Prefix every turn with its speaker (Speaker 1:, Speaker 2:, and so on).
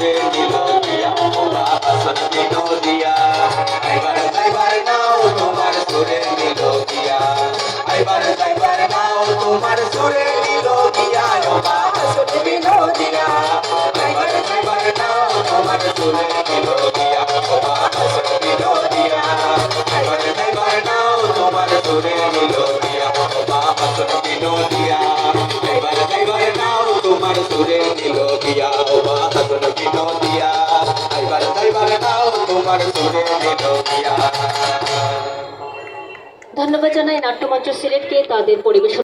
Speaker 1: সুরে নিল দিয়া ও বাবা সত্যি নদিয়া এবার যাইবার নাও তোমার সুরে নিল দিয়া এবার যাইবার নাও তোমার সুরে নিল দিয়া ও বাবা সত্যি নদিয়া এবার যাইবার নাও তোমার সুরে নিল দিয়া ও বাবা সত্যি নদিয়া এবার যাইবার নাও তোমার সুরে নিল দিয়া ও বাবা সত্যি নদিয়া এবার যাইবার নাও তোমার সুরে নিল দিয়া ও বাবা সত্যি নদিয়া এবার যাইবার নাও তোমার সুরে নিল দিয়া।
Speaker 2: ধন্যবাদ জানাই নাট্যমঞ্চ সিলেটকে তাদের পরিবেশন